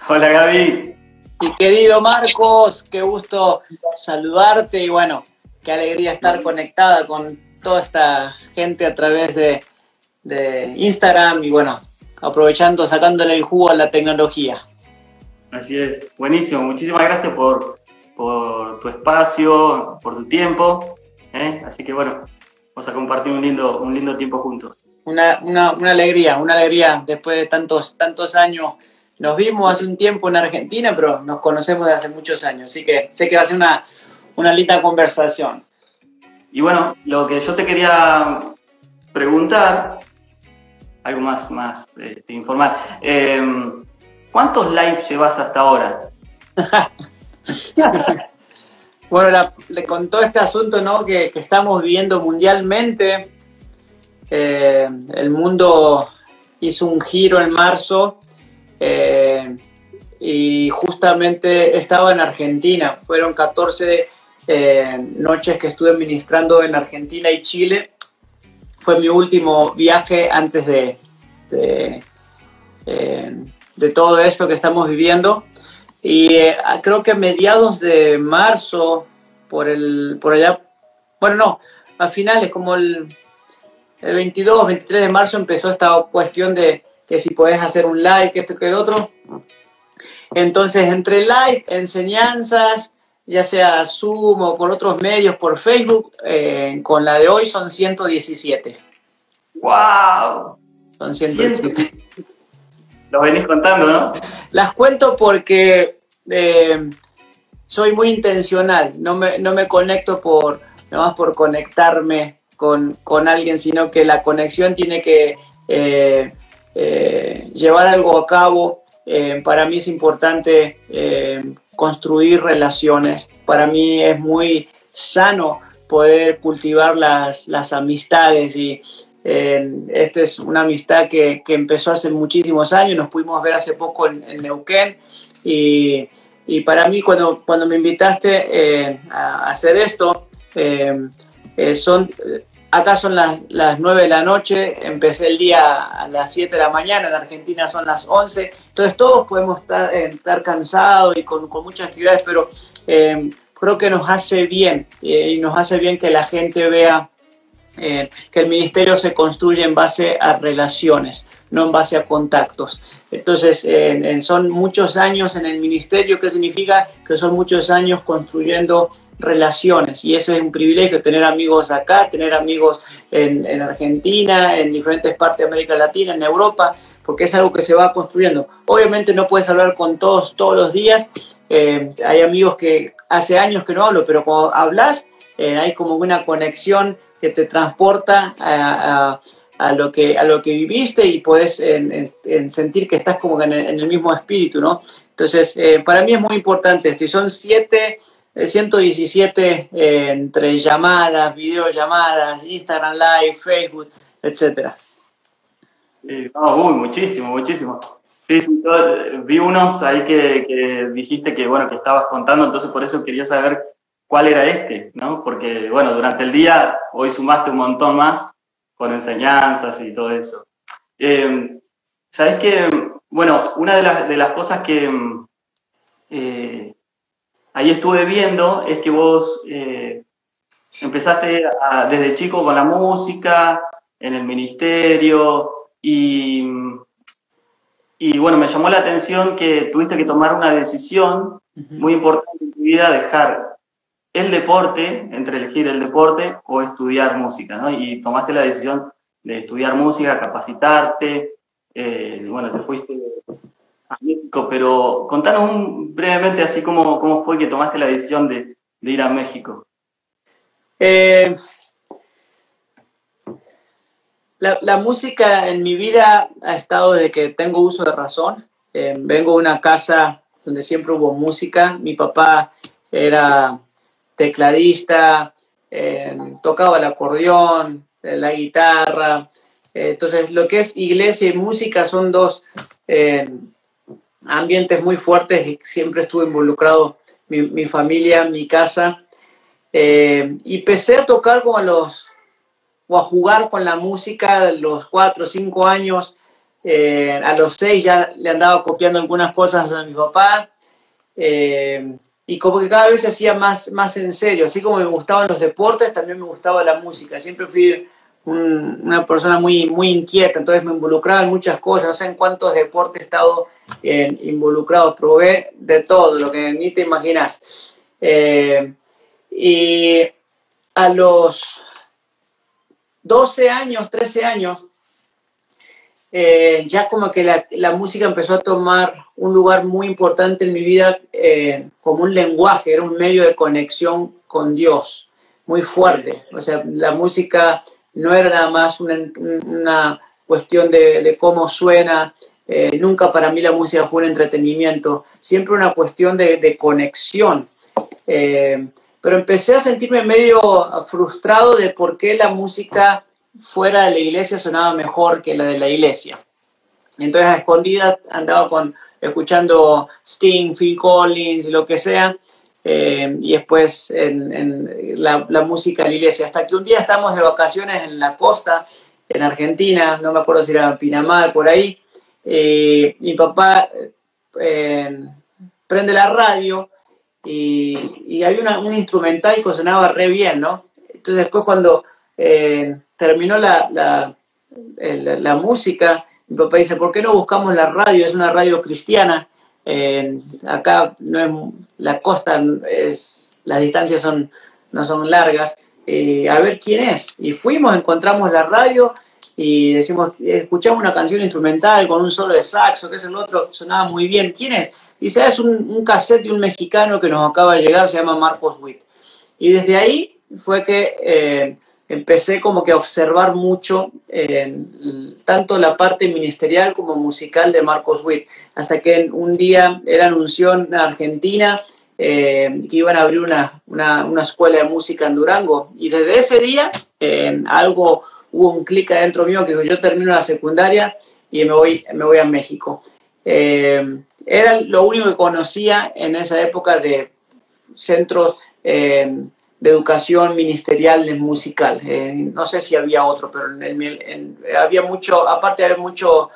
Hola Gaby. Mi querido Marcos, qué gusto saludarte y bueno, qué alegría estar conectada con toda esta gente a través de Instagram y bueno, aprovechando, sacándole el jugo a la tecnología. Así es, buenísimo. Muchísimas gracias por tu espacio, por tu tiempo. Así que bueno, vamos a compartir un lindo tiempo juntos. Una alegría después de tantos años. Nos vimos hace un tiempo en Argentina, pero nos conocemos de hace muchos años, así que sé que va a ser una linda conversación. Y bueno, lo que yo te quería preguntar, algo más informal, ¿cuántos lives llevas hasta ahora? Bueno, con todo este asunto, ¿no?, que estamos viviendo mundialmente, el mundo hizo un giro en marzo y justamente estaba en Argentina. Fueron 14 noches que estuve ministrando en Argentina y Chile. Fue mi último viaje antes de todo esto que estamos viviendo. Y creo que a mediados de marzo, por allá, bueno, no, a finales, como el 22, 23 de marzo empezó esta cuestión de que si podés hacer un live, que esto, que el otro. Entonces, entre live, enseñanzas, ya sea Zoom o por otros medios, por Facebook, con la de hoy son 117. ¡Wow! Son 117. Lo venís contando, ¿no? Las cuento porque soy muy intencional, no me conecto nomás por conectarme con alguien, sino que la conexión tiene que llevar algo a cabo. Para mí es importante construir relaciones. Para mí es muy sano poder cultivar las amistades y esta es una amistad que empezó hace muchísimos años. Nos pudimos ver hace poco en Neuquén y para mí cuando me invitaste a hacer esto, acá son las 9 de la noche, empecé el día a las 7 de la mañana, en Argentina son las 11, entonces todos podemos estar cansados y con muchas actividades, pero creo que nos hace bien y nos hace bien que la gente vea que el ministerio se construye en base a relaciones, no en base a contactos. Entonces, son muchos años en el ministerio, ¿qué significa? Que son muchos años construyendo relaciones, y eso es un privilegio, tener amigos acá, tener amigos en Argentina, en diferentes partes de América Latina, en Europa, porque es algo que se va construyendo. Obviamente no puedes hablar con todos los días, hay amigos que hace años que no hablo, pero cuando hablas, hay como una conexión que te transporta a lo que viviste y podés en sentir que estás como en el mismo espíritu, ¿no? Entonces, para mí es muy importante esto, y son 117 entre llamadas, videollamadas, Instagram Live, Facebook, etcétera. Muchísimo. Sí, yo vi unos ahí que dijiste que, bueno, que estabas contando, entonces por eso quería saber cuál era este, ¿no? Porque, bueno, durante el día hoy sumaste un montón más con enseñanzas y todo eso. ¿Sabés qué? Bueno, una de las cosas que ahí estuve viendo es que vos empezaste desde chico con la música, en el ministerio, y bueno, me llamó la atención que tuviste que tomar una decisión muy importante en tu vida, dejar el deporte, entre elegir el deporte o estudiar música, ¿no? Y tomaste la decisión de estudiar música, capacitarte, bueno, te fuiste a México, pero contanos brevemente así cómo fue que tomaste la decisión de ir a México. La música en mi vida ha estado desde que tengo uso de razón. Vengo de una casa donde siempre hubo música. Mi papá era tecladista, tocaba el acordeón, la guitarra. Entonces, lo que es iglesia y música son dos ambientes muy fuertes y siempre estuve involucrado, mi familia, mi casa. Y empecé a tocar o a jugar con la música a los 4 o 5 años. A los 6 ya le andaba copiando algunas cosas a mi papá. Y como que cada vez se hacía más en serio. Así como me gustaban los deportes, también me gustaba la música. Siempre fui una persona muy inquieta, entonces me involucraba en muchas cosas. No sé en cuántos deportes he estado involucrado. Probé de todo, lo que ni te imaginas. Y a los 12 años, 13 años, ya como que la música empezó a tomar un lugar muy importante en mi vida, como un lenguaje, era un medio de conexión con Dios, muy fuerte. O sea, la música no era nada más una cuestión de cómo suena, nunca para mí la música fue un entretenimiento, siempre una cuestión de conexión. Pero empecé a sentirme medio frustrado de por qué la música fuera de la iglesia sonaba mejor que la de la iglesia. Entonces a escondidas andaba escuchando Sting, Phil Collins, lo que sea, y después en la música de la iglesia. Hasta que un día estábamos de vacaciones en la costa, en Argentina, no me acuerdo si era Pinamar, por ahí, mi papá prende la radio y había un instrumental que sonaba re bien, ¿no? Entonces después cuando terminó la música, mi papá dice, ¿por qué no buscamos la radio? Es una radio cristiana. Acá no es, la costa las distancias no son largas. A ver quién es. Y fuimos, encontramos la radio y decimos, escuchamos una canción instrumental con un solo de saxo, que es el otro, sonaba muy bien. ¿Quién es? Dice, es un cassette de un mexicano que nos acaba de llegar, se llama Marcos Witt. Y desde ahí fue que empecé como que a observar mucho tanto la parte ministerial como musical de Marcos Witt, hasta que un día él anunció en Argentina que iban a abrir una escuela de música en Durango, y desde ese día hubo un clic adentro mío que dijo, yo termino la secundaria y me voy a México. Era lo único que conocía en esa época de centros de educación ministerial musical. No sé si había otro, pero había mucho, aparte había mucho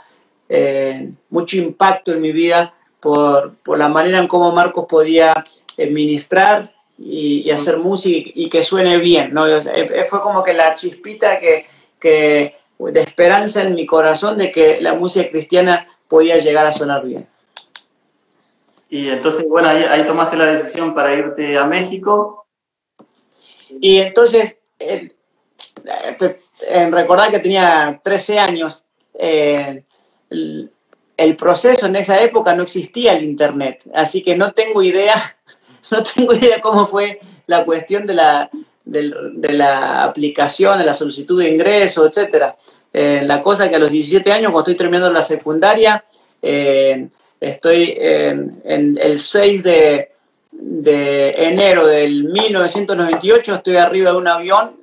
impacto en mi vida por la manera en cómo Marcos podía ministrar y hacer música y que suene bien, ¿no? Fue como que la chispita de esperanza en mi corazón de que la música cristiana podía llegar a sonar bien. Y entonces, bueno, ahí tomaste la decisión para irte a México. Y entonces, recordar que tenía 13 años, el proceso en esa época no existía el internet, así que no tengo idea cómo fue la cuestión de la aplicación, de la solicitud de ingreso, etcétera. La cosa que a los 17 años, cuando estoy terminando la secundaria, estoy en el 6 de enero del 1998, estoy arriba de un avión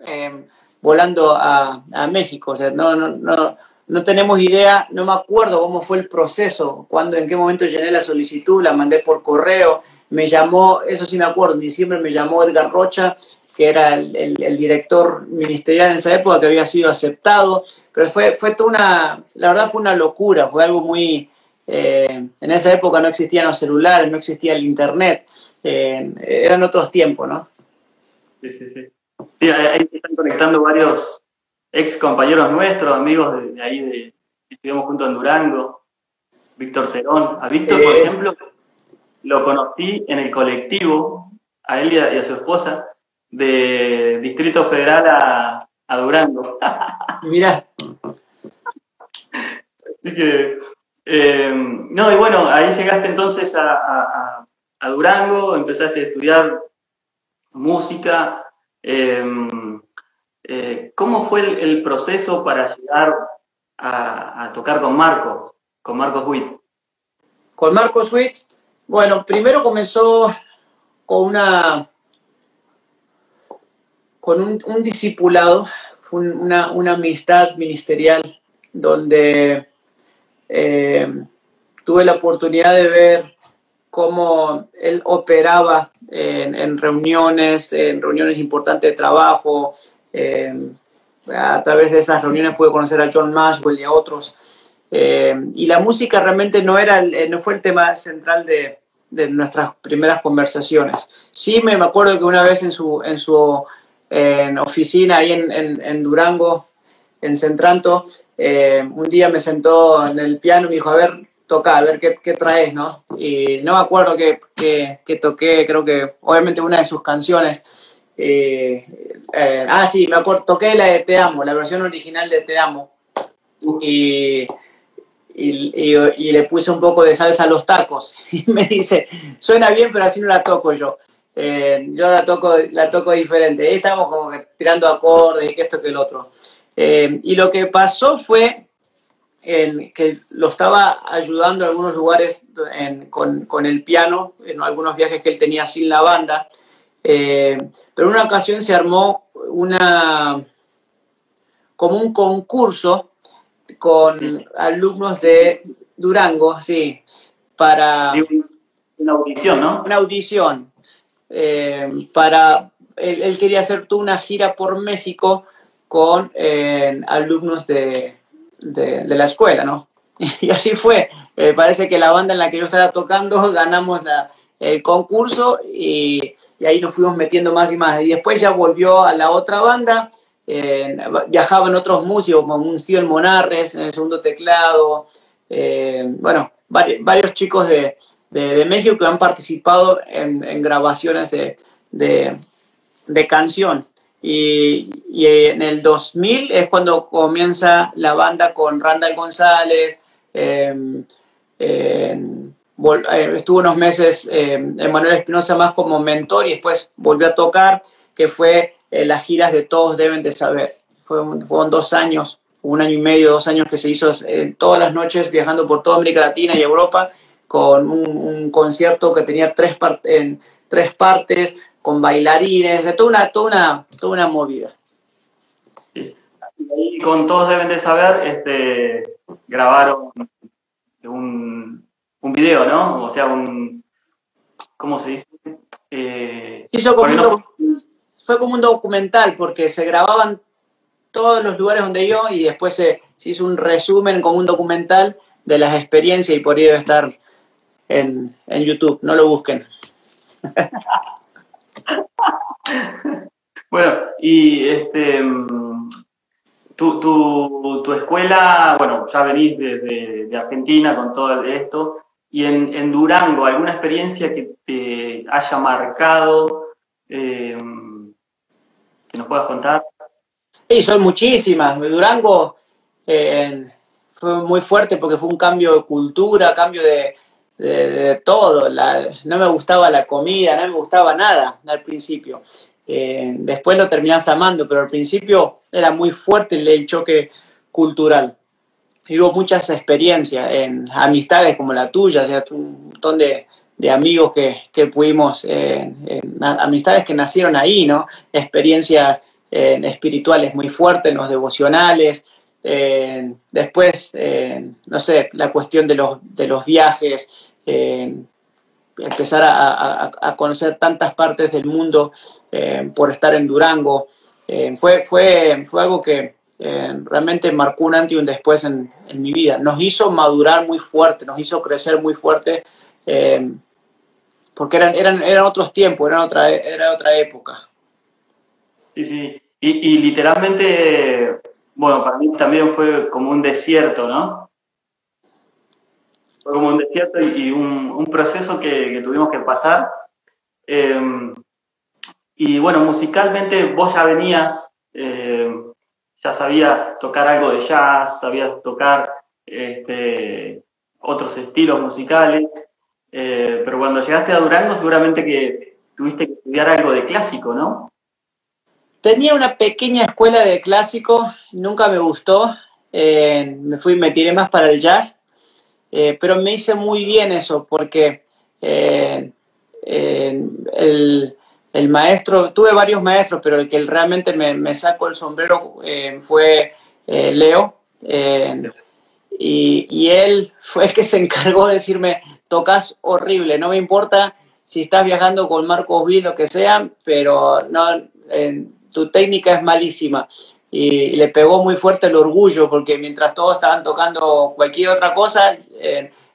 volando a México. O sea, no tenemos idea, no me acuerdo cómo fue el proceso, en qué momento llené la solicitud, la mandé por correo, me llamó, eso sí me acuerdo, en diciembre me llamó Edgar Rocha, que era el director ministerial en esa época, que había sido aceptado, pero fue toda la verdad fue una locura, fue algo muy... en esa época no existían los celulares, no existía el internet, eran otros tiempos, ¿no? Sí. Sí, ahí se están conectando varios ex compañeros nuestros, amigos de ahí, que estuvimos juntos en Durango, Víctor Cerón. A Víctor, por ejemplo, lo conocí en el colectivo, a él y a su esposa, de Distrito Federal a Durango. Mirá. Así que... no, y bueno, ahí llegaste entonces a Durango, empezaste a estudiar música. ¿Cómo fue el proceso para llegar a tocar con Marcos Witt? Con Marcos Witt, bueno, primero comenzó con un discipulado, una amistad ministerial donde tuve la oportunidad de ver cómo él operaba en reuniones importantes de trabajo. A través de esas reuniones pude conocer a John Maxwell y a otros. Y la música realmente no fue el tema central de nuestras primeras conversaciones. Sí me acuerdo que una vez en su oficina ahí en Durango, en Centranto, un día me sentó en el piano y me dijo, a ver, toca, a ver qué traes, ¿no? Y no me acuerdo qué toqué, creo que obviamente una de sus canciones. Sí, me acuerdo, toqué la de Te Amo, la versión original de Te Amo. Y le puse un poco de salsa a los tacos. Y me dice, suena bien, pero así no la toco yo. Yo la toco diferente. Ahí estamos como que tirando acordes y que esto que el otro. Y lo que pasó fue que lo estaba ayudando en algunos lugares con el piano, en algunos viajes que él tenía sin la banda. Pero en una ocasión se armó como un concurso con alumnos de Durango, sí, para una audición, ¿no? Una audición. Él quería hacer toda una gira por México con alumnos de la escuela, ¿no? Y así fue. Parece que la banda en la que yo estaba tocando ganamos el concurso y ahí nos fuimos metiendo más y más. Y después ya volvió a la otra banda. Viajaban otros músicos como un Steven Monarres en el segundo teclado, bueno, varios chicos de México que han participado en grabaciones de canción. Y en el 2000 es cuando comienza la banda con Randall González, estuvo unos meses Emanuel Espinosa más como mentor y después volvió a tocar, que fue las giras de Todos Deben de Saber. Fueron 2 años, 1 año y medio, 2 años que se hizo todas las noches viajando por toda América Latina y Europa con un concierto que tenía 3 partes, con bailarines, de toda una movida. Y con Todos Deben de Saber, grabaron un video, ¿no? O sea, ¿cómo se dice? Fue como un documental, porque se grababan todos los lugares donde iba y después se hizo un resumen como un documental de las experiencias y por ahí debe estar en YouTube, no lo busquen. Bueno, y tu escuela, bueno, ya venís de Argentina con todo esto, y en Durango, ¿alguna experiencia que te haya marcado, que nos puedas contar? Sí, son muchísimas. Durango fue muy fuerte porque fue un cambio de cultura, cambio de todo. No me gustaba la comida, no me gustaba nada al principio. Después lo terminás amando, pero al principio era muy fuerte el choque cultural. Y hubo muchas experiencias en amistades como la tuya, o sea, un montón de amigos que pudimos, amistades que nacieron ahí, ¿no? Experiencias espirituales muy fuertes, los devocionales. Después, no sé, la cuestión de los viajes, empezar a conocer tantas partes del mundo por estar en Durango. Fue algo que realmente marcó un antes y un después en mi vida. Nos hizo madurar muy fuerte, nos hizo crecer muy fuerte, porque eran otros tiempos, era otra época. Sí, sí. Y literalmente, bueno, para mí también fue como un desierto, ¿no? Fue como un desierto y un proceso que tuvimos que pasar. Y bueno, musicalmente vos ya venías, ya sabías tocar algo de jazz, sabías tocar otros estilos musicales, pero cuando llegaste a Durango seguramente que tuviste que estudiar algo de clásico, ¿no? Tenía una pequeña escuela de clásico, nunca me gustó, me tiré más para el jazz, pero me hice muy bien eso porque el maestro, tuve varios maestros, pero el que realmente me sacó el sombrero fue Leo, y él fue el que se encargó de decirme, tocas horrible, no me importa si estás viajando con Marcos Witt, lo que sea, pero no, tu técnica es malísima. y le pegó muy fuerte el orgullo, porque mientras todos estaban tocando cualquier otra cosa,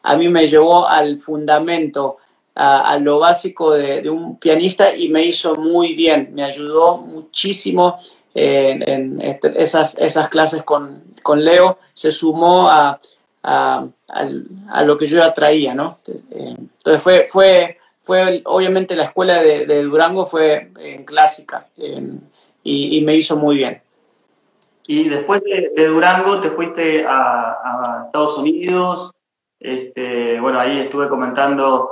a mí me llevó al fundamento, a lo básico de un pianista, y me hizo muy bien, me ayudó muchísimo esas clases con Leo, se sumó a lo que yo ya traía, ¿no? Entonces fue obviamente la escuela de Durango fue clásica, y me hizo muy bien. Y después de Durango te fuiste a Estados Unidos. Bueno, ahí estuve comentando,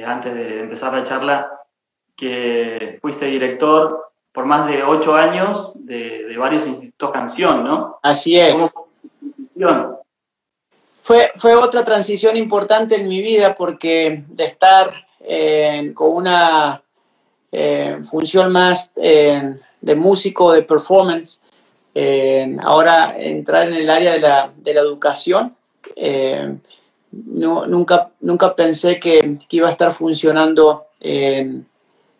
antes de empezar la charla, que fuiste director por más de 8 años de varios institutos canción, ¿no? Así es. ¿Cómo fue otra transición importante en mi vida, porque de estar con una función más de músico, de performance, ahora entrar en el área de la educación, nunca pensé que iba a estar funcionando en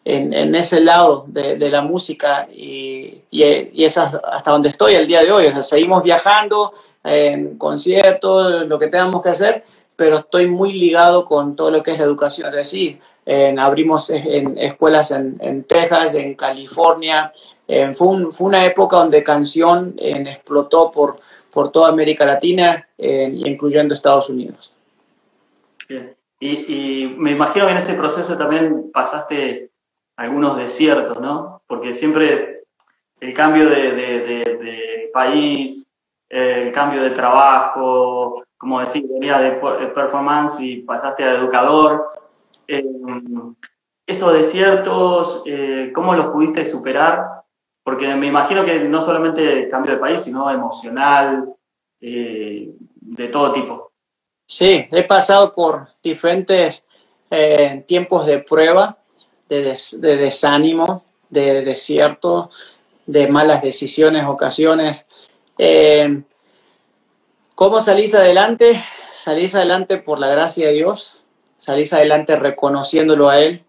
ese lado de la música, y es hasta donde estoy el día de hoy. O sea, seguimos viajando en conciertos, lo que tengamos que hacer, pero estoy muy ligado con todo lo que es la educación. Es decir, abrimos en escuelas en Texas, en California. Fue una época donde canción explotó por toda América Latina, incluyendo Estados Unidos. Bien. Y me imagino que en ese proceso también pasaste algunos desiertos, ¿no? Porque siempre el cambio de país, el cambio de trabajo, como decir, venía de performance y pasaste a educador. Esos desiertos, ¿cómo los pudiste superar? Porque me imagino que no solamente cambio de país, sino emocional, de todo tipo. Sí, he pasado por diferentes tiempos de prueba, de desánimo, de desierto, de malas decisiones, ocasiones. ¿Cómo salís adelante? Salís adelante por la gracia de Dios, salís adelante reconociéndolo a Él,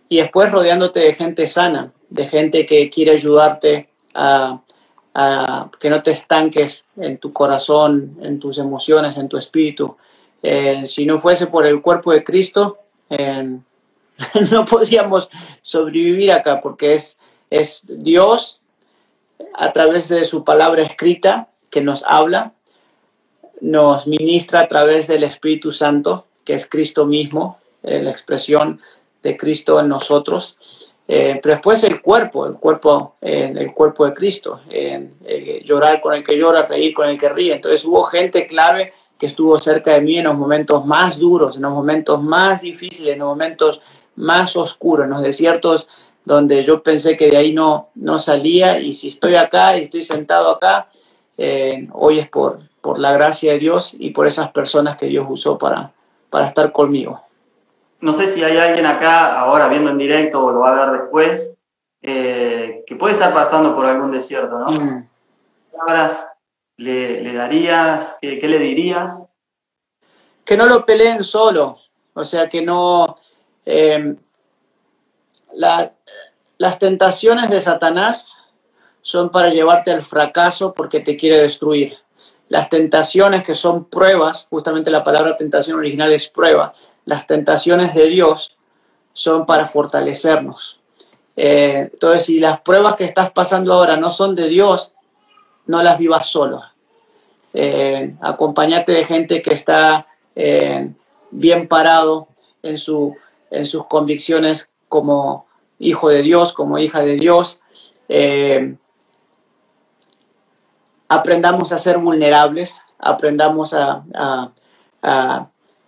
y después rodeándote de gente sana, de gente que quiere ayudarte a que no te estanques en tu corazón, en tus emociones, en tu espíritu. Si no fuese por el cuerpo de Cristo, no podríamos sobrevivir acá, porque es Dios a través de su palabra escrita que nos habla, nos ministra a través del Espíritu Santo, que es Cristo mismo, la expresión de Cristo en nosotros. Pero después el cuerpo de Cristo, llorar con el que llora, reír con el que ríe. Entonces hubo gente clave que estuvo cerca de mí en los momentos más duros, en los momentos más difíciles, en los momentos más oscuros, en los desiertos donde yo pensé que de ahí no salía. Y si estoy acá y estoy sentado acá, hoy es por la gracia de Dios y por esas personas que Dios usó para estar conmigo. No sé si hay alguien acá ahora viendo en directo o lo va a ver después, que puede estar pasando por algún desierto, ¿no? ¿Qué palabras le darías? ¿Qué le dirías? Que no lo peleen solo, o sea, que no... las tentaciones de Satanás son para llevarte al fracaso, porque te quiere destruir. Las tentaciones, que son pruebas, justamente la palabra tentación original es prueba, las tentaciones de Dios son para fortalecernos. Entonces, si las pruebas que estás pasando ahora no son de Dios, no las vivas solo. Acompáñate de gente que está bien parado en sus convicciones como hijo de Dios, como hija de Dios. Aprendamos a ser vulnerables, aprendamos a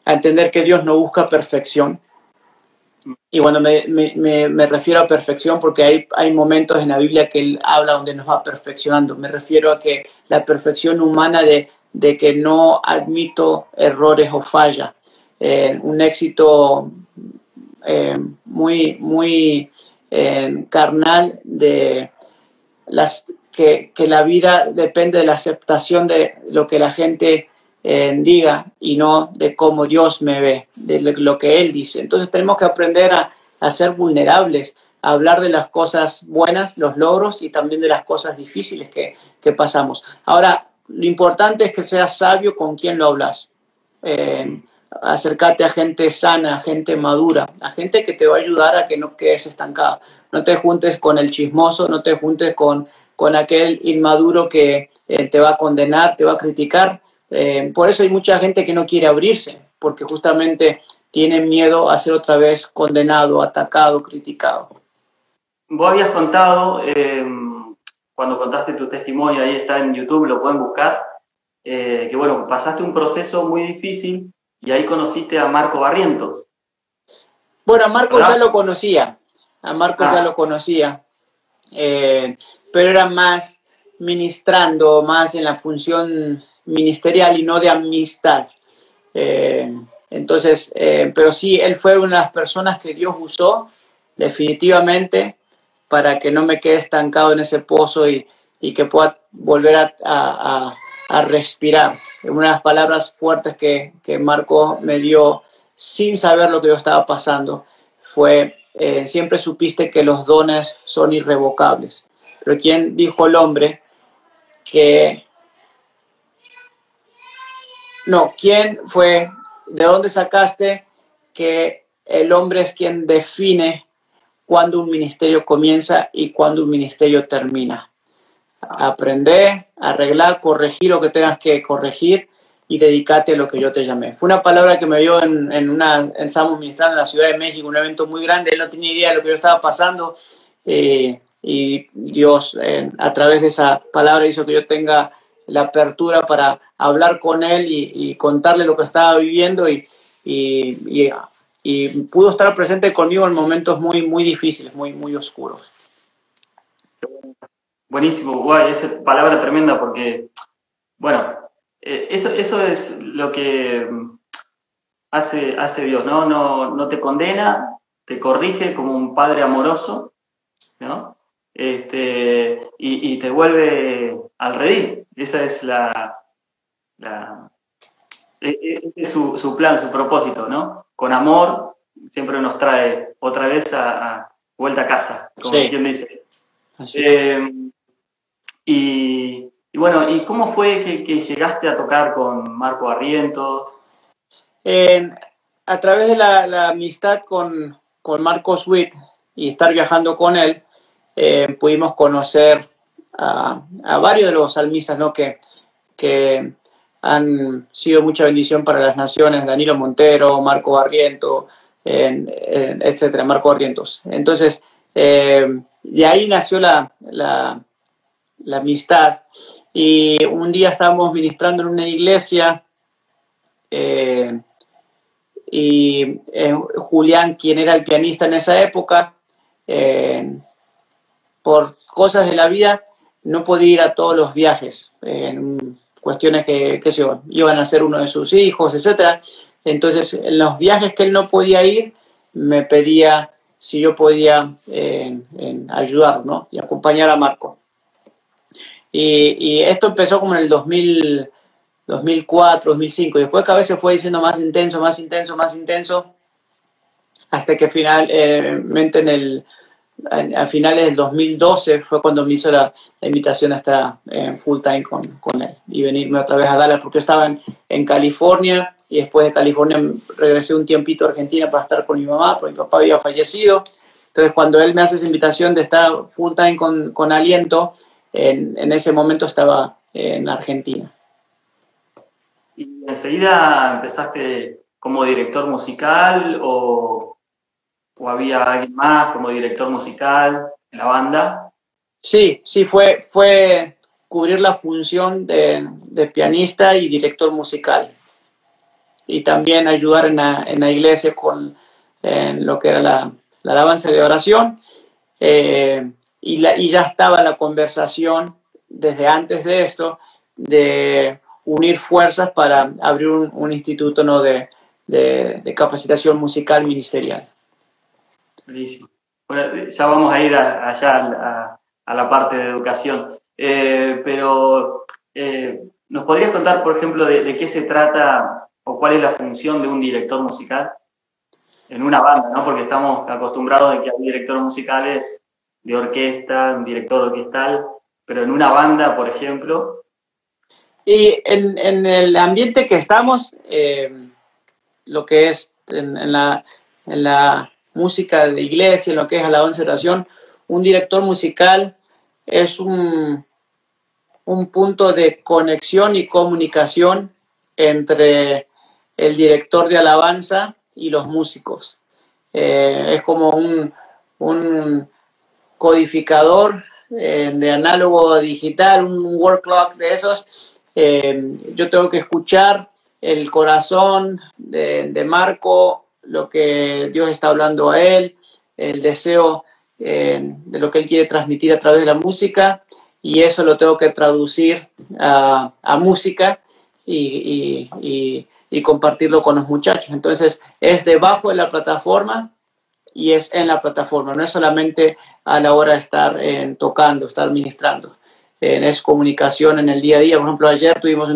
entender que Dios no busca perfección. Y cuando me refiero a perfección, porque hay momentos en la Biblia que Él habla donde nos va perfeccionando. Me refiero a que la perfección humana de que no admito errores o falla. Un éxito muy carnal de que la vida depende de la aceptación de lo que la gente diga y no de cómo Dios me ve, de lo que Él dice. Entonces tenemos que aprender a ser vulnerables, hablar de las cosas buenas, los logros y también de las cosas difíciles que pasamos. Ahora, lo importante es que seas sabio con quién lo hablas. Acércate a gente sana, a gente madura, a gente que te va a ayudar a que no quedes estancado. No te juntes con el chismoso, no te juntes con aquel inmaduro que te va a condenar, te va a criticar. Por eso hay mucha gente que no quiere abrirse, porque justamente tiene miedo a ser otra vez condenado, atacado, criticado. Vos habías contado, cuando contaste tu testimonio, ahí está en YouTube, lo pueden buscar, que bueno, pasaste un proceso muy difícil y ahí conociste a Marco Barrientos. Bueno, a Marcos ¿Verdad? ya lo conocía, pero era más ministrando, más en la función ministerial y no de amistad. Pero sí, él fue una de las personas que Dios usó definitivamente para que no me quede estancado en ese pozo y que pueda volver a respirar. Una de las palabras fuertes que Marco me dio sin saber lo que yo estaba pasando fue, siempre supiste que los dones son irrevocables. Pero ¿quién dijo el hombre que... No, ¿quién fue? ¿De dónde sacaste que el hombre es quien define cuándo un ministerio comienza y cuándo un ministerio termina? Aprender, arreglar, corregir lo que tengas que corregir y dedícate a lo que yo te llamé. Fue una palabra que me dio estábamos ministrando en la Ciudad de México, un evento muy grande. Él no tenía idea de lo que yo estaba pasando y Dios a través de esa palabra hizo que yo tenga la apertura para hablar con él y contarle lo que estaba viviendo y pudo estar presente conmigo en momentos muy, muy difíciles, muy, muy oscuros. Buenísimo, guay, esa palabra tremenda porque, bueno, eso es lo que hace Dios, ¿no? No te condena, te corrige como un padre amoroso, ¿no? Y te vuelve al redil. Esa es su plan, su propósito, ¿no? Con amor siempre nos trae otra vez a vuelta a casa, como Sí. quien dice. Así. Y bueno, ¿y cómo fue que llegaste a tocar con Marco Barrientos? A través de la amistad con Marco Sweet y estar viajando con él, pudimos conocer a varios de los salmistas, ¿no? que han sido mucha bendición para las naciones, Danilo Montero, Marco Barrientos, etcétera, Marco Barrientos. Entonces, de ahí nació la amistad. Y un día estábamos ministrando en una iglesia y Julián, quien era el pianista en esa época, por cosas de la vida, no podía ir a todos los viajes, cuestiones que iban a ser uno de sus hijos, etc. Entonces, en los viajes que él no podía ir, me pedía si yo podía ayudar, ¿no? Y acompañar a Marco. Y esto empezó como en el 2004, 2005, y después cada vez se fue diciendo más intenso, más intenso, más intenso, hasta que finalmente a finales del 2012 fue cuando me hizo la invitación a estar full time con él y venirme otra vez a Dallas, porque yo estaba en California y después de California regresé un tiempito a Argentina para estar con mi mamá, porque mi papá había fallecido. Entonces cuando él me hace esa invitación de estar full time con Aliento, en ese momento estaba en Argentina. ¿Y enseguida empezaste como director musical o había alguien más como director musical en la banda? Sí, fue cubrir la función de pianista y director musical. Y también ayudar en la iglesia en lo que era la alabanza de oración. Y ya estaba la conversación desde antes de esto de unir fuerzas para abrir un instituto, ¿no? de capacitación musical ministerial. Buenísimo. Bueno, ya vamos a ir allá a la parte de educación. Pero ¿nos podrías contar, por ejemplo, de qué se trata o cuál es la función de un director musical en una banda, ¿no? Porque estamos acostumbrados a que hay directores musicales de orquesta, un director orquestal, pero en una banda, por ejemplo. Y en el ambiente que estamos, lo que es en la música de iglesia, en lo que es alabanza y oración, un director musical es un punto de conexión y comunicación entre el director de alabanza y los músicos. Es como un codificador de análogo a digital, un word clock de esos. Yo tengo que escuchar el corazón de Marco, lo que Dios está hablando a él, el deseo de lo que él quiere transmitir a través de la música, y eso lo tengo que traducir a música y compartirlo con los muchachos. Entonces es debajo de la plataforma y es en la plataforma, no es solamente a la hora de estar tocando, estar ministrando. Es comunicación en el día a día. Por ejemplo, ayer tuvimos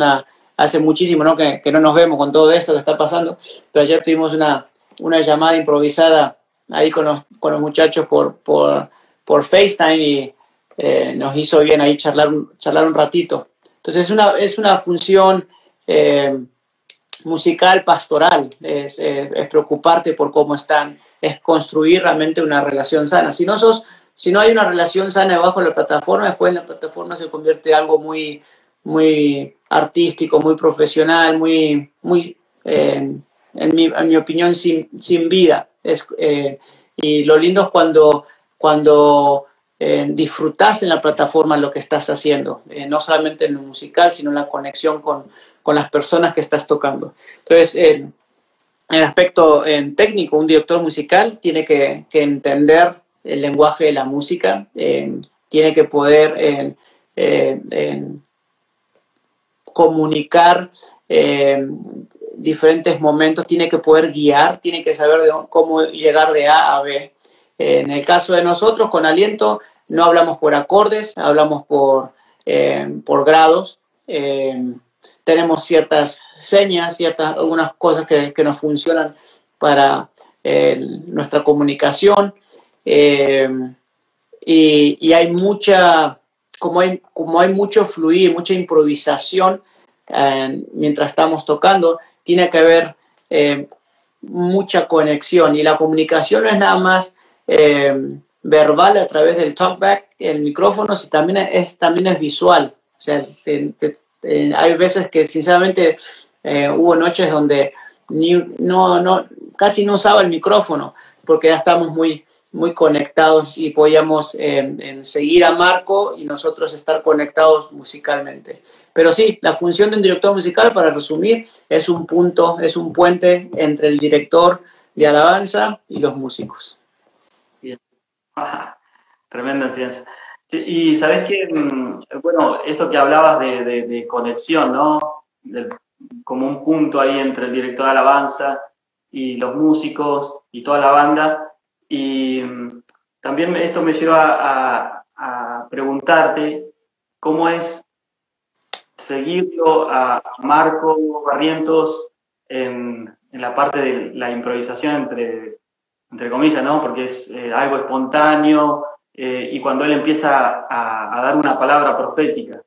hace muchísimo, ¿no? que no nos vemos con todo esto que está pasando, pero ayer tuvimos una llamada improvisada ahí con los muchachos por FaceTime, y nos hizo bien ahí charlar un ratito. Entonces es una función musical, pastoral, es preocuparte por cómo están, es construir realmente una relación sana. Si no hay una relación sana debajo de la plataforma, después la plataforma se convierte en algo muy, muy artístico, muy profesional, muy en mi opinión, sin vida. Y lo lindo es cuando disfrutas en la plataforma lo que estás haciendo, no solamente en lo musical, sino en la conexión con las personas que estás tocando. Entonces, en el aspecto técnico, un director musical tiene que entender el lenguaje de la música, tiene que poder comunicar diferentes momentos, tiene que poder guiar, tiene que saber cómo llegar de A a B. En el caso de nosotros, con Aliento, no hablamos por acordes, hablamos por grados. Tenemos ciertas señas, algunas cosas que nos funcionan para nuestra comunicación. Y hay como hay mucho fluir, mucha improvisación mientras estamos tocando, tiene que haber mucha conexión, y la comunicación no es nada más verbal a través del talkback, el micrófono, también es visual. O sea, hay veces que sinceramente hubo noches donde casi no usaba el micrófono, porque ya estamos muy conectados y podíamos seguir a Marco y nosotros estar conectados musicalmente. Pero sí, la función de un director musical, para resumir, es un puente entre el director de alabanza y los músicos. Bien. Tremenda enseñanza. Y sabes que, bueno, esto que hablabas de conexión, ¿no? Como un punto ahí entre el director de alabanza y los músicos y toda la banda. Y también esto me lleva a preguntarte cómo es seguirlo a Marco Barrientos en la parte de la improvisación, entre comillas, ¿no? Porque es algo espontáneo, y cuando él empieza a dar una palabra profética.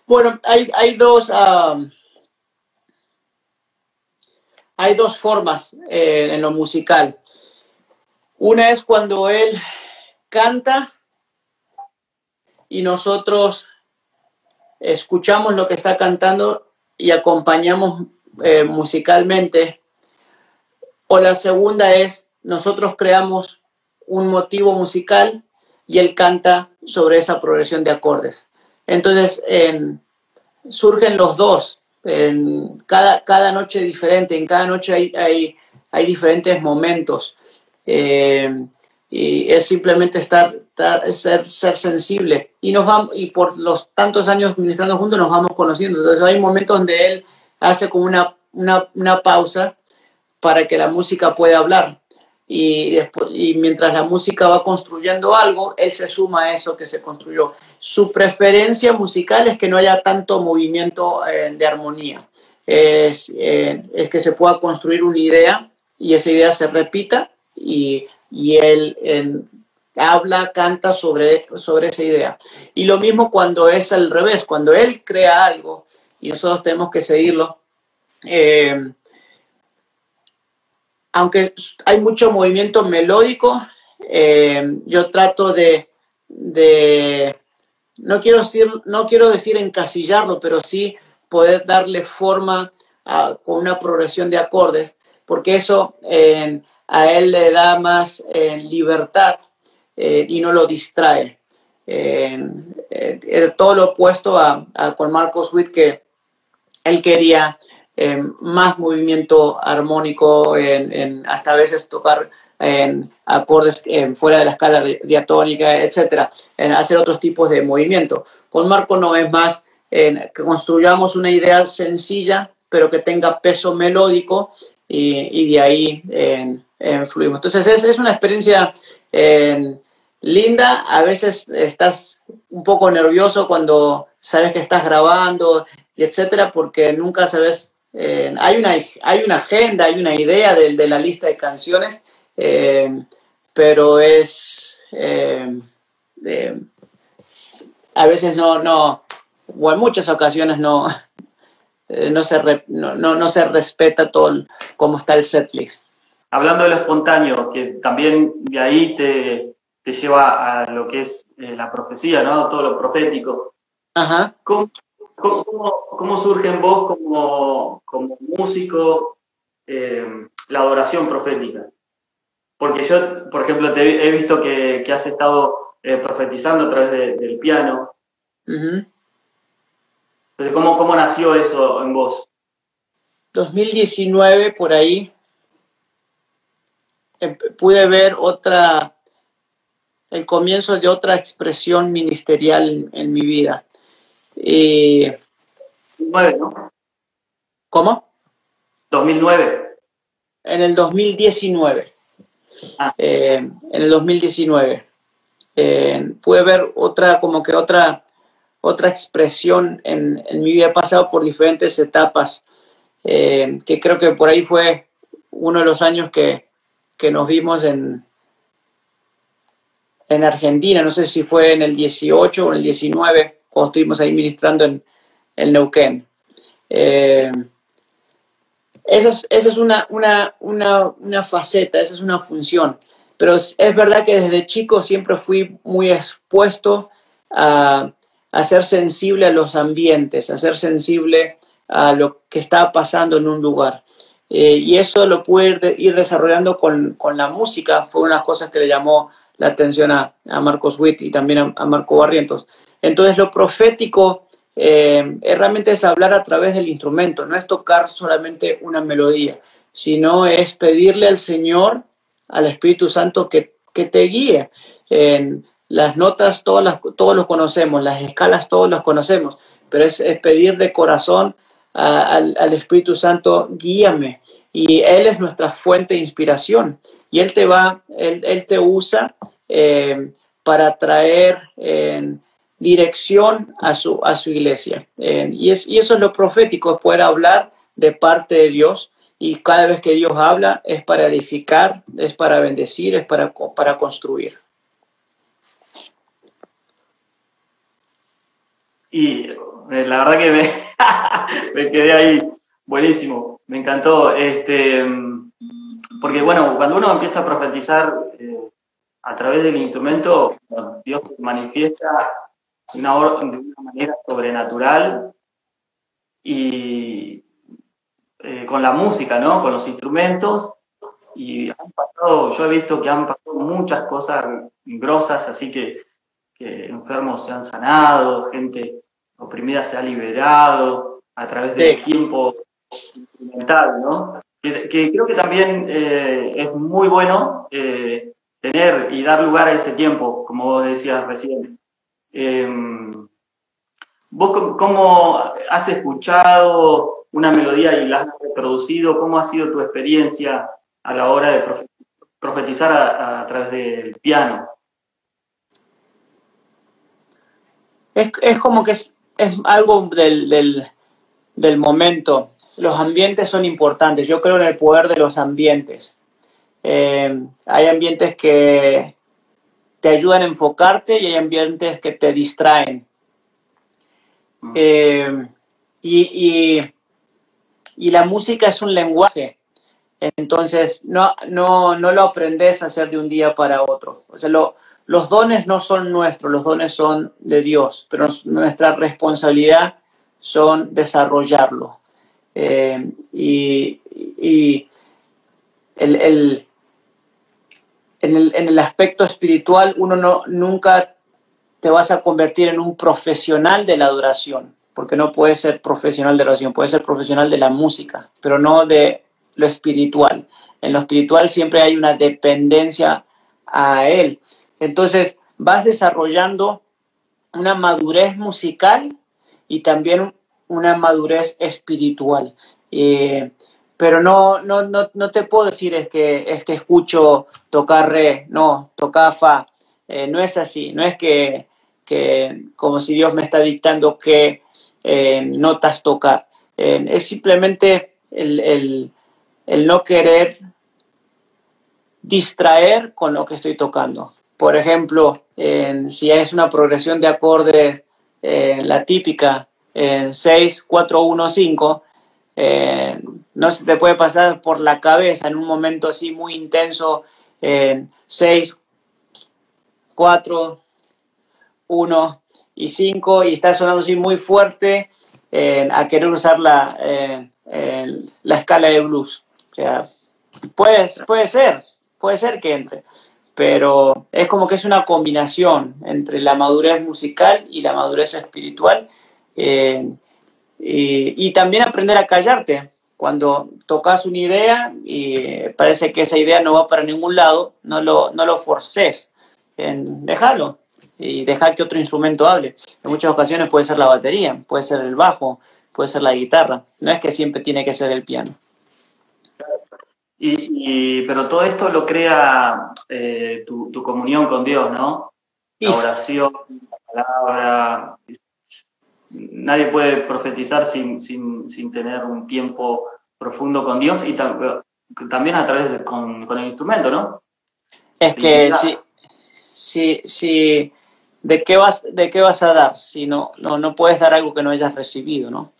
Bueno, hay dos formas en lo musical. Una es cuando él canta y nosotros escuchamos lo que está cantando y acompañamos musicalmente. O la segunda es nosotros creamos un motivo musical y él canta sobre esa progresión de acordes. Entonces surgen los dos. Cada noche diferente, en cada noche hay diferentes momentos. Y es simplemente ser sensible, y por los tantos años ministrando juntos nos vamos conociendo. Entonces hay momentos donde él hace como una pausa para que la música pueda hablar, y mientras la música va construyendo algo, él se suma a eso que se construyó. Su preferencia musical es que no haya tanto movimiento de armonía, es que se pueda construir una idea y esa idea se repita y él habla, canta sobre esa idea. Y lo mismo cuando es al revés, cuando él crea algo y nosotros tenemos que seguirlo. Aunque hay mucho movimiento melódico, yo trato no quiero decir encasillarlo, pero sí poder darle forma con una progresión de acordes, porque eso a él le da más libertad y no lo distrae. Todo lo opuesto con Marcos Witt, que él quería más movimiento armónico, hasta a veces tocar en acordes fuera de la escala diatónica, etcétera, hacer otros tipos de movimiento. Con Marco no, es más que construyamos una idea sencilla, pero que tenga peso melódico y de ahí fluimos. Entonces es una experiencia linda. A veces estás un poco nervioso cuando sabes que estás grabando, y etcétera, porque nunca sabes. Hay una agenda, hay una idea de la lista de canciones, pero a veces o en muchas ocasiones no se respeta todo cómo está el setlist. Hablando de lo espontáneo, que también de ahí te lleva a lo que es la profecía, ¿no? Todo lo profético. Ajá. ¿Cómo surge en vos como músico la adoración profética? Porque yo, por ejemplo, te he visto que has estado profetizando a través del piano. Uh-huh. Entonces, ¿cómo nació eso en vos? 2019, por ahí, pude ver el comienzo de otra expresión ministerial en mi vida. 2009, ¿no? ¿Cómo? 2009. En el 2019. En el 2019. Pude ver otra expresión en mi vida. He pasado por diferentes etapas, que creo que por ahí fue uno de los años que nos vimos en Argentina. No sé si fue en el 18 o en el 19, cuando estuvimos ahí ministrando en Neuquén. Esa es una faceta, esa es una función. Pero es verdad que desde chico siempre fui muy expuesto a ser sensible a los ambientes, a ser sensible a lo que estaba pasando en un lugar. Y eso lo pude ir desarrollando con la música. Fue una de las cosas que le llamó la atención a Marcos Witt y también a Marco Barrientos. Entonces lo profético realmente es hablar a través del instrumento, no es tocar solamente una melodía, sino es pedirle al Señor, al Espíritu Santo, que te guíe. Las notas todos los conocemos, las escalas todos los conocemos, pero es pedir de corazón al Espíritu Santo, guíame. Y Él es nuestra fuente de inspiración y Él te usa para traer dirección a su iglesia. Y eso es lo profético, es poder hablar de parte de Dios, y cada vez que Dios habla es para edificar, es para bendecir, es para construir. Y la verdad que me quedé ahí, buenísimo, me encantó. Porque bueno, cuando uno empieza a profetizar a través del instrumento, Dios se manifiesta de una manera sobrenatural, y con la música, ¿no? Con los instrumentos, y yo he visto que han pasado muchas cosas grosas, así que enfermos se han sanado, gente oprimida se ha liberado a través del tiempo instrumental, ¿no? Que creo que también es muy bueno tener y dar lugar a ese tiempo, como vos decías recién. ¿Vos cómo has escuchado una melodía y la has reproducido? ¿Cómo ha sido tu experiencia a la hora de profetizar a través del piano? Es como que es algo del momento. los ambientes son importantes. Yo creo en el poder de los ambientes. Hay ambientes que te ayudan a enfocarte y hay ambientes que te distraen. Y la música es un lenguaje. Entonces, no lo aprendes a hacer de un día para otro. O sea, los dones no son nuestros, los dones son de Dios, pero nuestra responsabilidad son desarrollarlo. Y en el aspecto espiritual, uno nunca te vas a convertir en un profesional de la adoración, porque no puedes ser profesional de la adoración, puedes ser profesional de la música, pero no de lo espiritual. En lo espiritual siempre hay una dependencia a Él. Entonces vas desarrollando una madurez musical y también una madurez espiritual. Pero no te puedo decir es que escucho tocar re, no, tocar fa. No es así, no es que como si Dios me está dictando qué notas tocar. Es simplemente el no querer distraer con lo que estoy tocando. Por ejemplo, si es una progresión de acordes, la típica, 6, 4, 1, 5, no se te puede pasar por la cabeza en un momento así muy intenso, 6, 4, 1 y 5, y está sonando así muy fuerte, a querer usar la escala de blues. O sea, puede ser que entre, pero es como que es una combinación entre la madurez musical y la madurez espiritual, y también aprender a callarte. Cuando tocas una idea y parece que esa idea no va para ningún lado, no lo forces, déjalo y deja que otro instrumento hable. En muchas ocasiones puede ser la batería, puede ser el bajo, puede ser la guitarra, no es que siempre tiene que ser el piano. Pero todo esto lo crea tu comunión con Dios, ¿no? La oración, la palabra. Nadie puede profetizar sin tener un tiempo profundo con Dios y también a través con el instrumento, ¿no? Es que si ¿de qué vas a dar? Si no puedes dar algo que no hayas recibido, ¿no?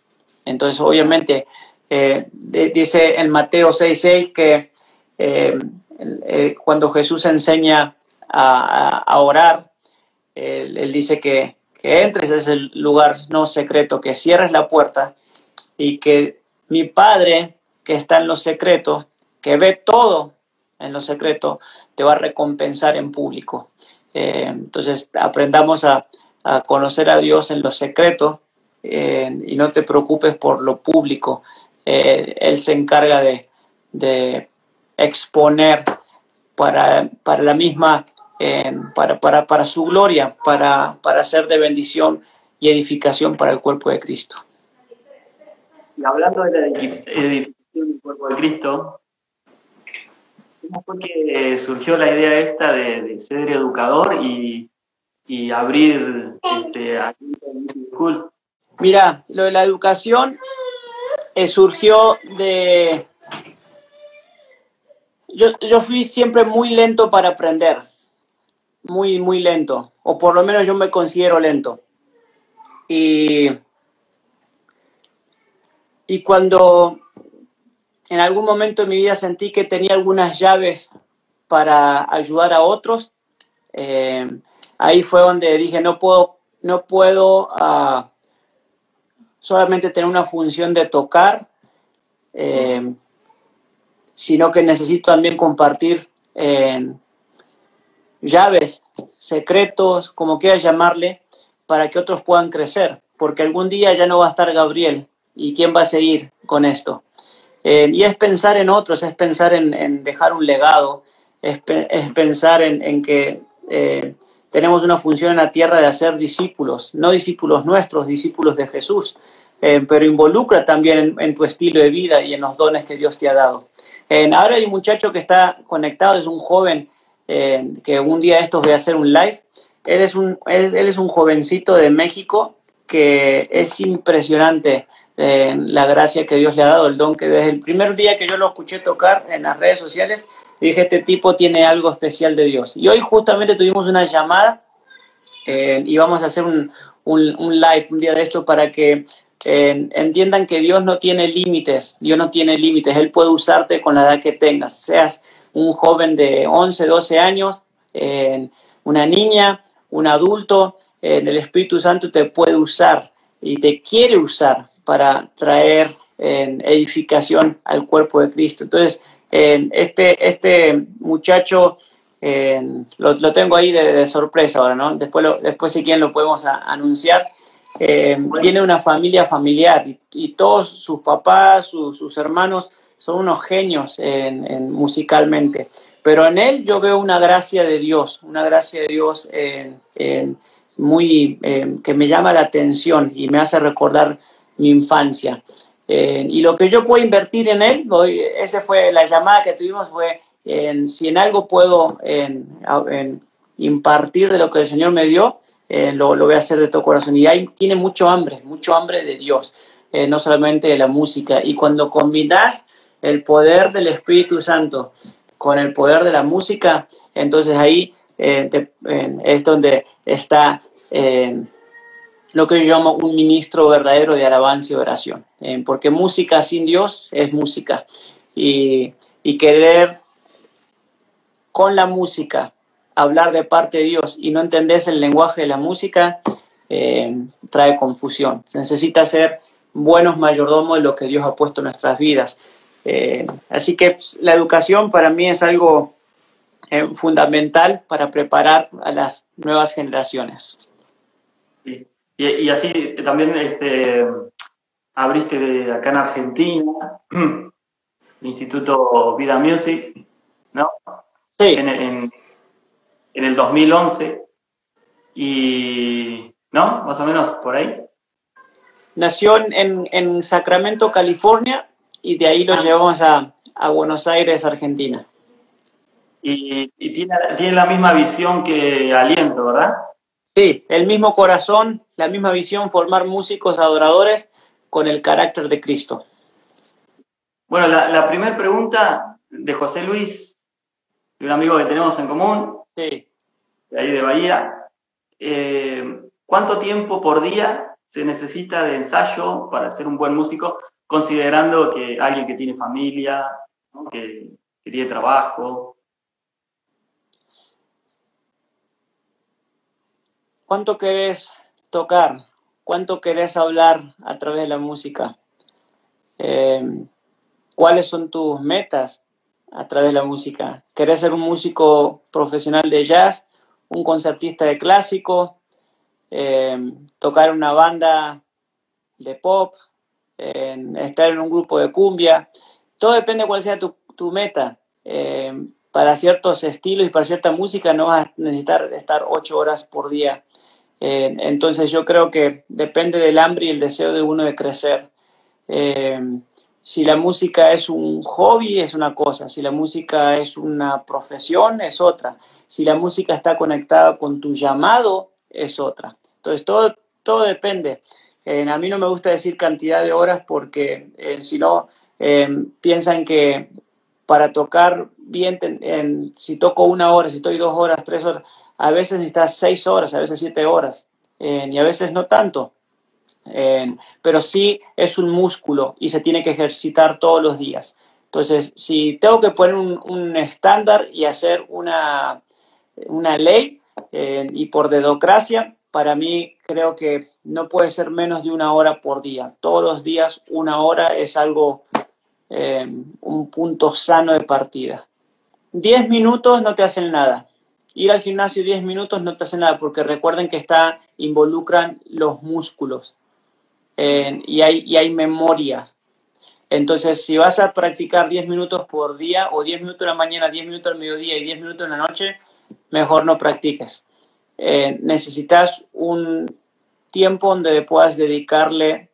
Entonces, obviamente, dice en Mateo 6:6 que cuando Jesús enseña a orar, él dice que entres a ese lugar no secreto, que cierres la puerta y que mi Padre que está en lo secreto, que ve todo en lo secreto, te va a recompensar en público. Entonces aprendamos a conocer a Dios en lo secreto, y no te preocupes por lo público. Él se encarga de exponer para la misma, para su gloria, para ser de bendición y edificación para el cuerpo de Cristo. Y hablando de la edificación del cuerpo de Cristo, ¿cómo fue que surgió la idea esta de ser educador y abrir School? Mira, lo de la educación surgió de... Yo fui siempre muy lento para aprender, muy, muy lento, o por lo menos yo me considero lento. Y cuando en algún momento de mi vida sentí que tenía algunas llaves para ayudar a otros, ahí fue donde dije, no puedo solamente tener una función de tocar, sino que necesito también compartir llaves, secretos, como quieras llamarle, para que otros puedan crecer, porque algún día ya no va a estar Gabriel, ¿y quién va a seguir con esto? Y es pensar en otros, es pensar en dejar un legado, es pensar en que tenemos una función en la tierra de hacer discípulos, no discípulos nuestros, discípulos de Jesús, pero involucra también en tu estilo de vida y en los dones que Dios te ha dado. Ahora hay un muchacho que está conectado, es un joven que un día de estos voy a hacer un live. Él es un jovencito de México que es impresionante la gracia que Dios le ha dado, el don que desde el primer día que yo lo escuché tocar en las redes sociales, dije, este tipo tiene algo especial de Dios. Y hoy justamente tuvimos una llamada y vamos a hacer un live un día de esto para que entiendan que Dios no tiene límites, Dios no tiene límites, Él puede usarte con la edad que tengas, seas un joven de 11, 12 años, una niña, un adulto, el Espíritu Santo te puede usar y te quiere usar para traer edificación al cuerpo de Cristo. Entonces, este muchacho lo tengo ahí de sorpresa ahora, ¿no? Después si quieren lo podemos anunciar. Tiene una familiar y todos sus papás, sus hermanos son unos genios musicalmente. Pero en él yo veo una gracia de Dios que me llama la atención y me hace recordar mi infancia. Y lo que yo puedo invertir en él, esa fue la llamada que tuvimos, fue si en algo puedo impartir de lo que el Señor me dio, lo voy a hacer de todo corazón. Y tiene mucho hambre de Dios, no solamente de la música. Y cuando combinas el poder del Espíritu Santo con el poder de la música, entonces ahí es donde está lo que yo llamo un ministro verdadero de alabanza y oración. Porque música sin Dios es música. Y querer con la música hablar de parte de Dios y no entendés el lenguaje de la música, trae confusión. Se necesita ser buenos mayordomos de lo que Dios ha puesto en nuestras vidas. Así que la educación para mí es algo fundamental para preparar a las nuevas generaciones. Sí. Y así también abriste acá en Argentina el Instituto Vida Music, ¿no? Sí. En el 2011 y, ¿no? Más o menos por ahí. Nació en Sacramento, California, y de ahí lo llevamos a Buenos Aires, Argentina. Y tiene la misma visión que Aliento, ¿verdad? Sí, el mismo corazón, la misma visión, formar músicos adoradores con el carácter de Cristo. Bueno, la primera pregunta de José Luis, de un amigo que tenemos en común, sí, de ahí de Bahía. ¿Cuánto tiempo por día se necesita de ensayo para ser un buen músico, considerando que alguien que tiene familia, ¿no? que tiene trabajo? ¿Cuánto querés tocar? ¿Cuánto querés hablar a través de la música? ¿Cuáles son tus metas a través de la música? ¿Querés ser un músico profesional de jazz? ¿Un concertista de clásico? ¿Tocar una banda de pop? ¿Estar en un grupo de cumbia? Todo depende de cuál sea tu meta. Para ciertos estilos y para cierta música no vas a necesitar estar 8 horas por día. Entonces yo creo que depende del hambre y el deseo de uno de crecer. Si la música es un hobby es una cosa, si la música es una profesión es otra, si la música está conectada con tu llamado es otra. Entonces todo depende. A mí no me gusta decir cantidad de horas porque si no piensan que para tocar bien, si toco 1 hora, si estoy 2 horas, 3 horas, a veces necesitas 6 horas, a veces 7 horas, y a veces no tanto. Pero sí es un músculo y se tiene que ejercitar todos los días. Entonces, si tengo que poner un estándar y hacer una ley, y por dedocracia, para mí creo que no puede ser menos de 1 hora por día. Todos los días 1 hora es algo, un punto sano de partida. 10 minutos no te hacen nada. Ir al gimnasio 10 minutos no te hace nada porque recuerden que involucran los músculos y hay memorias. Entonces, si vas a practicar 10 minutos por día o 10 minutos en la mañana, 10 minutos al mediodía y 10 minutos en la noche, mejor no practiques. Necesitas un tiempo donde puedas dedicarle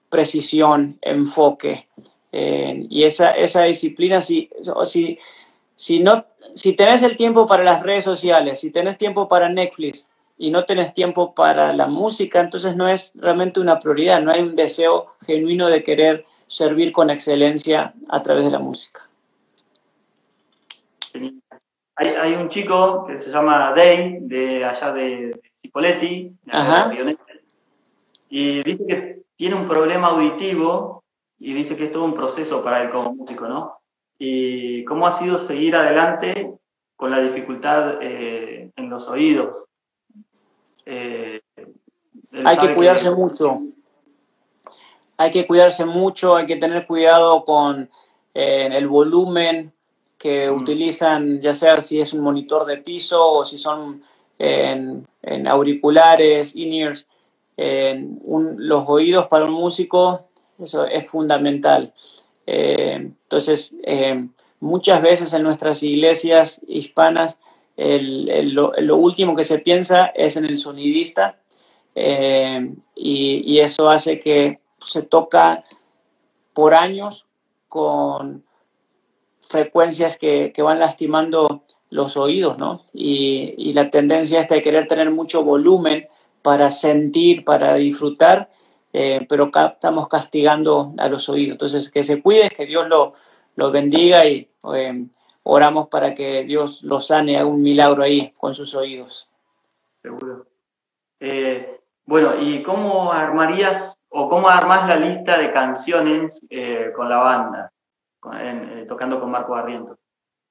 precisión, enfoque. Y esa disciplina, si tenés el tiempo para las redes sociales, si tenés tiempo para Netflix y no tenés tiempo para la música, entonces no es realmente una prioridad, no hay un deseo genuino de querer servir con excelencia a través de la música. Hay un chico que se llama Dave, de allá de Cipolletti, de acá de Río Negro, y dice que tiene un problema auditivo y dice que es todo un proceso para él como músico, ¿no? Y cómo ha sido seguir adelante con la dificultad en los oídos. Hay que cuidarse mucho. Hay que cuidarse mucho, hay que tener cuidado con el volumen que utilizan, ya sea si es un monitor de piso o si son en auriculares, in-ears. Los oídos para un músico, eso es fundamental. Entonces, muchas veces en nuestras iglesias hispanas, lo último que se piensa es en el sonidista, y eso hace que se toca por años con frecuencias que van lastimando los oídos, ¿no? Y la tendencia esta de querer tener mucho volumen para sentir, para disfrutar, pero acá estamos castigando a los oídos. Entonces, que se cuide, que Dios lo bendiga y oramos para que Dios lo sane, haga un milagro ahí con sus oídos. Seguro. Bueno, ¿y cómo armarías o cómo armás la lista de canciones con la banda, tocando con Marco Barrientos?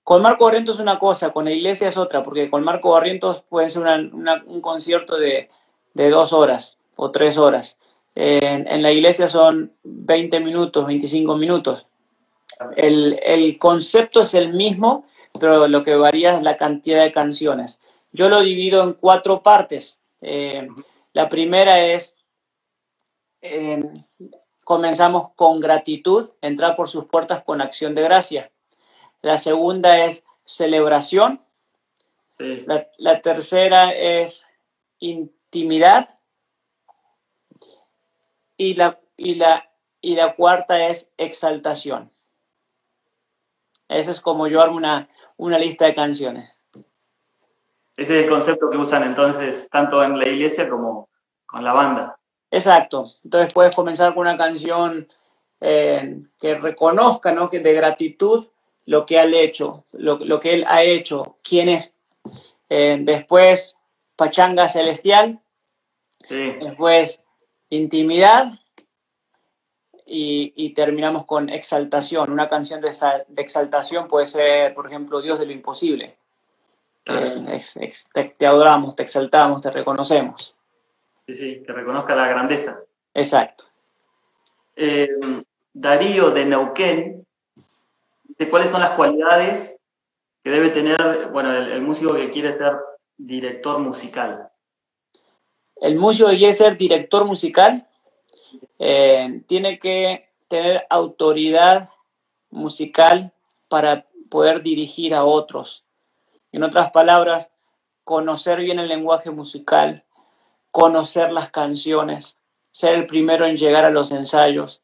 Con Marco Barrientos es una cosa, con la iglesia es otra, porque con Marco Barrientos puede ser un concierto de 2 horas o 3 horas. En la iglesia son 20 minutos, 25 minutos. El concepto es el mismo, pero lo que varía es la cantidad de canciones. Yo lo divido en 4 partes. La primera es, comenzamos con gratitud, entrar por sus puertas con acción de gracia. La segunda es celebración. Sí. La tercera es intimidad. Y la cuarta es exaltación. Ese es como yo armo una lista de canciones. Ese es el concepto que usan entonces, tanto en la iglesia como con la banda. Exacto. Entonces puedes comenzar con una canción que reconozca, ¿no?, que de gratitud lo que él hecho, lo que él ha hecho, quién es. Después, pachanga celestial. Sí. Después, intimidad. Y terminamos con exaltación. Una canción de exaltación puede ser, por ejemplo, Dios de lo imposible. Te adoramos, te exaltamos, te reconocemos. Sí, que reconozca la grandeza. Exacto. Darío de Neuquén dice cuáles son las cualidades que debe tener, bueno, el músico que quiere ser director musical. El músico que quiere ser director musical tiene que tener autoridad musical para poder dirigir a otros. En otras palabras, conocer bien el lenguaje musical, conocer las canciones, ser el primero en llegar a los ensayos,